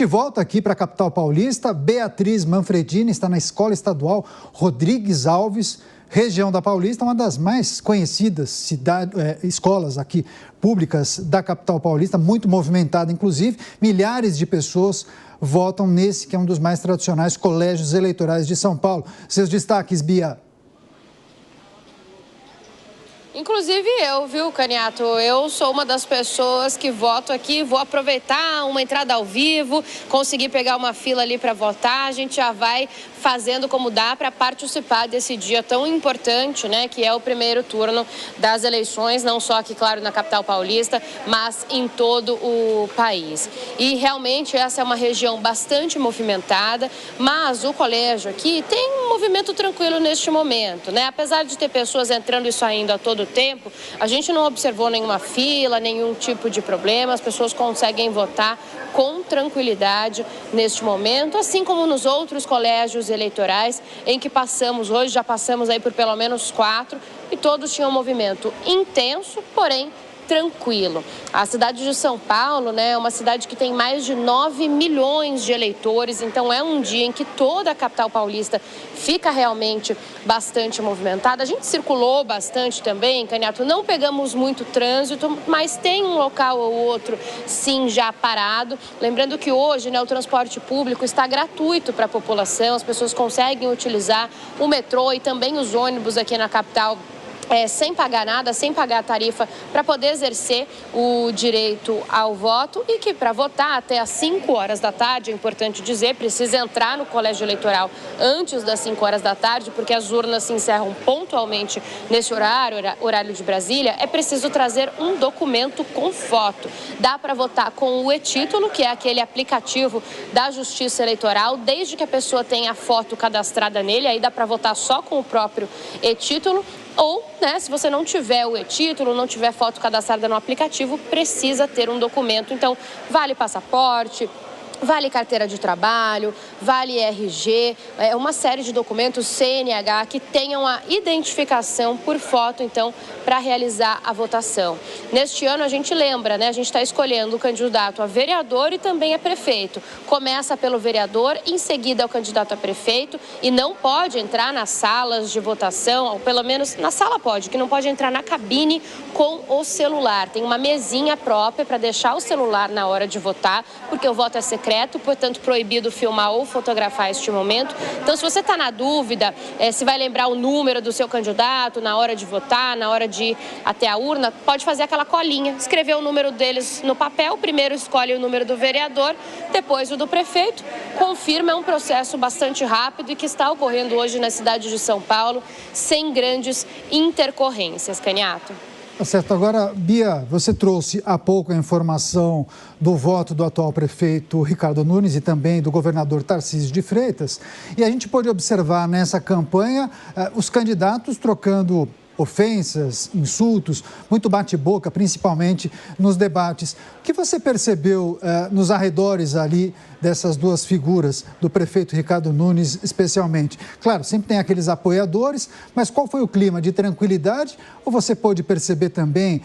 gente volta aqui para a capital paulista. Beatriz Manfredini está na Escola Estadual Rodrigues Alves, região da Paulista, uma das mais conhecidas escolas aqui públicas da capital paulista, muito movimentada, inclusive. Milhares de pessoas votam nesse que é um dos mais tradicionais colégios eleitorais de São Paulo. Seus destaques, Bia. Inclusive eu, viu, Caniato? Eu sou uma das pessoas que voto aqui, vou aproveitar uma entrada ao vivo, conseguir pegar uma fila ali para votar, a gente já vai fazendo como dá para participar desse dia tão importante, né, que é o primeiro turno das eleições, não só aqui, claro, na capital paulista, mas em todo o país. E realmente essa é uma região bastante movimentada, mas o colégio aqui tem um movimento tranquilo neste momento, né? Apesar de ter pessoas entrando e saindo a todo tempo, a gente não observou nenhuma fila, nenhum tipo de problema, as pessoas conseguem votar com tranquilidade neste momento, assim como nos outros colégios eleitorais em que passamos hoje, já passamos aí por pelo menos 4 e todos tinham um movimento intenso, porém tranquilo. A cidade de São Paulo, né, é uma cidade que tem mais de 9 milhões de eleitores, então é um dia em que toda a capital paulista fica realmente bastante movimentada. A gente circulou bastante também, Caniato, não pegamos muito trânsito, mas tem um local ou outro, sim, já parado. Lembrando que hoje, né, o transporte público está gratuito para a população, as pessoas conseguem utilizar o metrô e também os ônibus aqui na capital sem pagar nada, sem pagar a tarifa, para poder exercer o direito ao voto e que para votar até às 5 horas da tarde, é importante dizer, precisa entrar no colégio eleitoral antes das 5 horas da tarde, porque as urnas se encerram pontualmente nesse horário de Brasília, é preciso trazer um documento com foto. Dá para votar com o e-título, que é aquele aplicativo da Justiça Eleitoral, desde que a pessoa tenha a foto cadastrada nele, aí dá para votar só com o próprio e-título. Ou, né, se você não tiver o e-título, não tiver foto cadastrada no aplicativo, precisa ter um documento. Então, vale passaporte, vale carteira de trabalho, vale RG, uma série de documentos CNH que tenham a identificação por foto, então, para realizar a votação. Neste ano, a gente lembra, né? A gente está escolhendo o candidato a vereador e também a prefeito. Começa pelo vereador, em seguida é o candidato a prefeito e não pode entrar nas salas de votação, ou pelo menos na sala pode, que não pode entrar na cabine com o celular. Tem uma mesinha própria para deixar o celular na hora de votar, porque o voto é secreto, portanto proibido filmar ou fotografar este momento. Então, se você está na dúvida se vai lembrar o número do seu candidato na hora de votar, na hora de ir até a urna, pode fazer aquela colinha, escrever o número deles no papel, primeiro escolhe o número do vereador, depois o do prefeito, confirma, é um processo bastante rápido e que está ocorrendo hoje na cidade de São Paulo, sem grandes intercorrências, Caniato. Tá certo. Agora, Bia, você trouxe há pouco a informação do voto do atual prefeito Ricardo Nunes e também do governador Tarcísio de Freitas. E a gente pôde observar nessa campanha os candidatos trocando ofensas, insultos, muito bate-boca, principalmente nos debates. O que você percebeu nos arredores ali dessas duas figuras, do prefeito Ricardo Nunes especialmente? Claro, sempre tem aqueles apoiadores, mas qual foi o clima de tranquilidade? Ou você pôde perceber também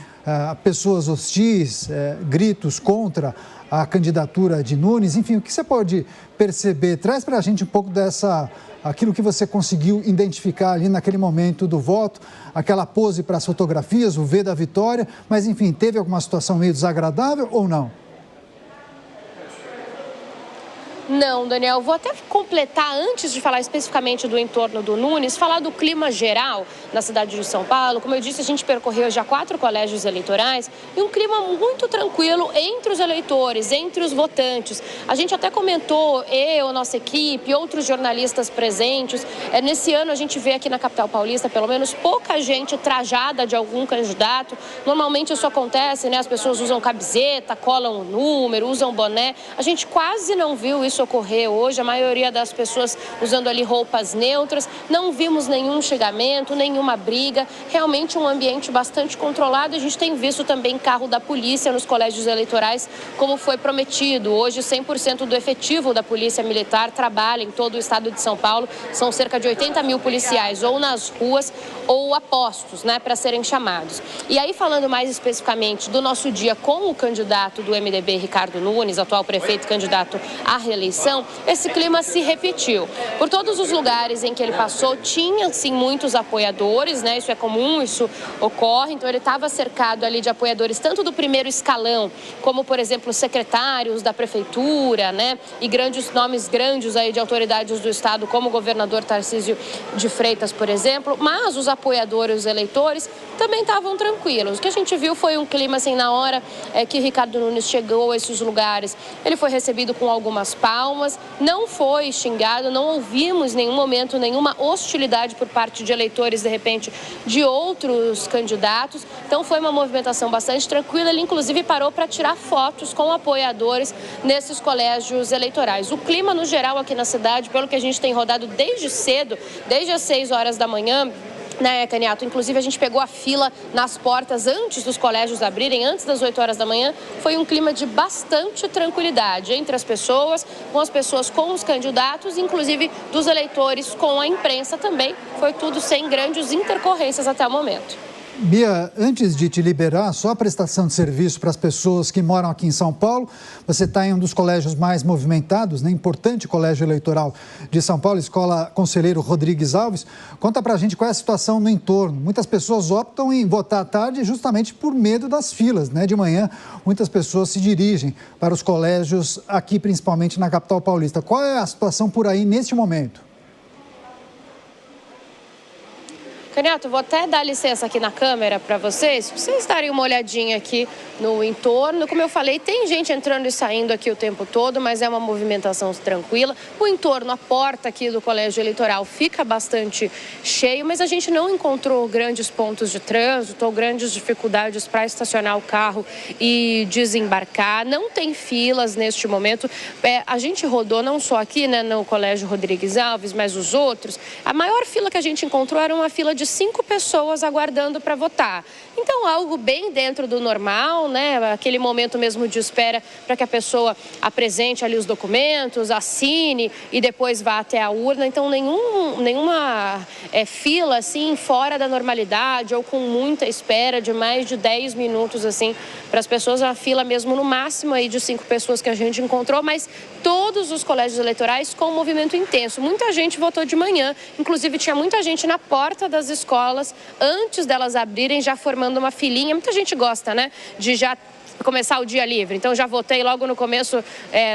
pessoas hostis, gritos contra a candidatura de Nunes? Enfim, o que você pode perceber? Traz para a gente um pouco aquilo que você conseguiu identificar ali naquele momento do voto, aquela pose para as fotografias, o V da vitória, mas enfim, teve alguma situação meio desagradável ou não? Não, Daniel, vou até completar, antes de falar especificamente do entorno do Nunes, falar do clima geral na cidade de São Paulo. Como eu disse, a gente percorreu já 4 colégios eleitorais e um clima muito tranquilo entre os eleitores, entre os votantes. A gente até comentou, eu, nossa equipe, outros jornalistas presentes. Nesse ano a gente vê aqui na capital paulista, pelo menos, pouca gente trajada de algum candidato. Normalmente isso acontece, né? As pessoas usam camiseta, colam o número, usam boné. A gente quase não viu isso isso ocorrer hoje, a maioria das pessoas usando ali roupas neutras, não vimos nenhum xingamento, nenhuma briga, realmente um ambiente bastante controlado. A gente tem visto também carro da polícia nos colégios eleitorais, como foi prometido. Hoje 100% do efetivo da Polícia Militar trabalha em todo o estado de São Paulo, são cerca de 80 mil policiais, ou nas ruas ou a postos, né, para serem chamados. E aí, falando mais especificamente do nosso dia com o candidato do MDB, Ricardo Nunes, atual prefeito candidato à reeleição, esse clima se repetiu. Por todos os lugares em que ele passou, tinha sim muitos apoiadores, né, isso é comum, isso ocorre, então ele estava cercado ali de apoiadores tanto do primeiro escalão, como, por exemplo, secretários da prefeitura, né, e nomes grandes aí de autoridades do estado, como o governador Tarcísio de Freitas, por exemplo, mas os apoiadores, os eleitores, também estavam tranquilos. O que a gente viu foi um clima, assim, na hora que Ricardo Nunes chegou a esses lugares, ele foi recebido com algumas palmas, não foi xingado, não ouvimos em nenhum momento nenhuma hostilidade por parte de eleitores, de repente, de outros candidatos. Então foi uma movimentação bastante tranquila. Ele, inclusive, parou para tirar fotos com apoiadores nesses colégios eleitorais. O clima, no geral, aqui na cidade, pelo que a gente tem rodado desde cedo, desde as 6 horas da manhã, né, Caniato? Inclusive, a gente pegou a fila nas portas antes dos colégios abrirem, antes das 8 horas da manhã. Foi um clima de bastante tranquilidade entre as pessoas, com os candidatos, inclusive dos eleitores com a imprensa também. Foi tudo sem grandes intercorrências até o momento. Bia, antes de te liberar, só a prestação de serviço para as pessoas que moram aqui em São Paulo. Você está em um dos colégios mais movimentados, né? Importante colégio eleitoral de São Paulo, Escola Conselheiro Rodrigues Alves. Conta para a gente qual é a situação no entorno. Muitas pessoas optam em votar à tarde justamente por medo das filas, né? De manhã, muitas pessoas se dirigem para os colégios aqui, principalmente na capital paulista. Qual é a situação por aí neste momento? Caniato, vou até dar licença aqui na câmera para vocês darem uma olhadinha aqui no entorno. Como eu falei, tem gente entrando e saindo aqui o tempo todo, mas é uma movimentação tranquila. O entorno, a porta aqui do colégio eleitoral fica bastante cheio, mas a gente não encontrou grandes pontos de trânsito ou grandes dificuldades para estacionar o carro e desembarcar. Não tem filas neste momento. A gente rodou não só aqui, né, no colégio Rodrigues Alves, mas os outros. A maior fila que a gente encontrou era uma fila de 5 pessoas aguardando para votar. Então, algo bem dentro do normal, né? Aquele momento mesmo de espera para que a pessoa apresente ali os documentos, assine e depois vá até a urna. Então, nenhuma fila, assim, fora da normalidade ou com muita espera de mais de 10 minutos, assim, para as pessoas. A fila mesmo no máximo aí de 5 pessoas que a gente encontrou, mas todos os colégios eleitorais com um movimento intenso. Muita gente votou de manhã, inclusive tinha muita gente na porta das escolas, antes delas abrirem, já formando uma filinha. Muita gente gosta, né, de já começar o dia livre. Então, já votei logo no começo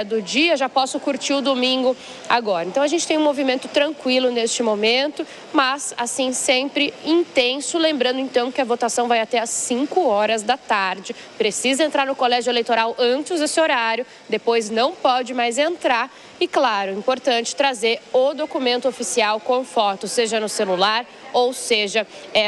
do dia, já posso curtir o domingo agora. Então, a gente tem um movimento tranquilo neste momento, mas, assim, sempre intenso. Lembrando, então, que a votação vai até às 5 horas da tarde. Precisa entrar no colégio eleitoral antes desse horário, depois não pode mais entrar. E, claro, importante trazer o documento oficial com foto, seja no celular ou seja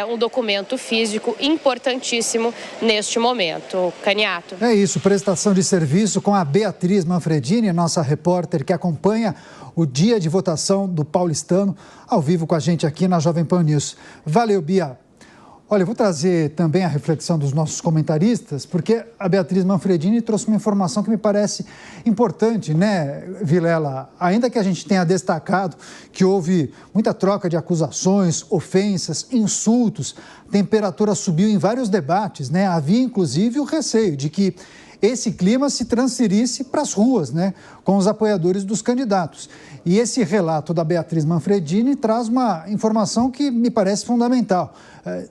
um documento físico, importantíssimo neste momento. Caniato. É isso, prestação de serviço com a Beatriz Manfredini, nossa repórter que acompanha o dia de votação do paulistano, ao vivo com a gente aqui na Jovem Pan News. Valeu, Bia. Olha, eu vou trazer também a reflexão dos nossos comentaristas, porque a Beatriz Manfredini trouxe uma informação que me parece importante, né, Vilela? Ainda que a gente tenha destacado que houve muita troca de acusações, ofensas, insultos, a temperatura subiu em vários debates, né? Havia, inclusive, o receio de que esse clima se transferisse para as ruas, né, com os apoiadores dos candidatos. E esse relato da Beatriz Manfredini traz uma informação que me parece fundamental.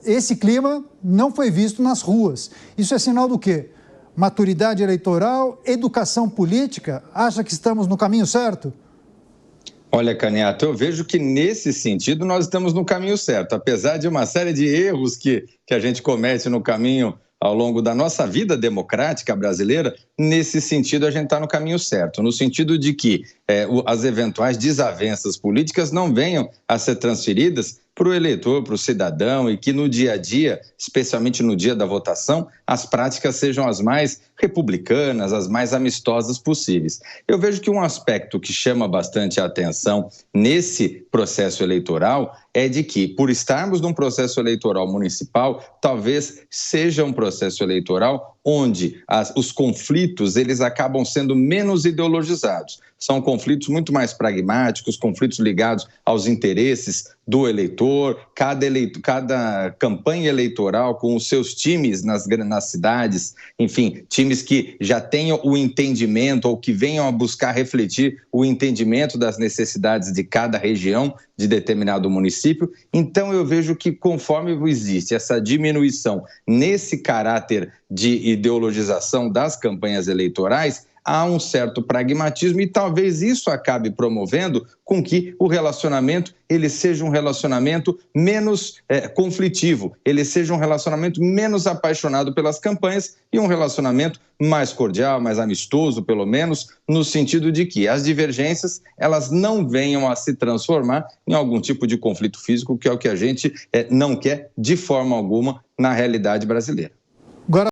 Esse clima não foi visto nas ruas. Isso é sinal do quê? Maturidade eleitoral, educação política? Acha que estamos no caminho certo? Olha, Caniato, eu vejo que nesse sentido nós estamos no caminho certo. Apesar de uma série de erros que a gente comete no caminho ao longo da nossa vida democrática brasileira, nesse sentido a gente está no caminho certo, no sentido de que as eventuais desavenças políticas não venham a ser transferidas para o eleitor, para o cidadão, e que no dia a dia, especialmente no dia da votação, as práticas sejam as mais republicanas, as mais amistosas possíveis. Eu vejo que um aspecto que chama bastante a atenção nesse processo eleitoral é de que, por estarmos num processo eleitoral municipal, talvez seja um processo eleitoral onde os conflitos eles acabam sendo menos ideologizados. São conflitos muito mais pragmáticos, conflitos ligados aos interesses do eleitor, cada campanha eleitoral com os seus times nas cidades, enfim, times que já tenham o entendimento ou que venham a buscar refletir o entendimento das necessidades de cada região de determinado município. Então eu vejo que conforme existe essa diminuição nesse caráter de ideologização das campanhas eleitorais, há um certo pragmatismo e talvez isso acabe promovendo com que o relacionamento ele seja um relacionamento menos conflitivo, ele seja um relacionamento menos apaixonado pelas campanhas e um relacionamento mais cordial, mais amistoso, pelo menos, no sentido de que as divergências elas não venham a se transformar em algum tipo de conflito físico, que é o que a gente não quer de forma alguma na realidade brasileira.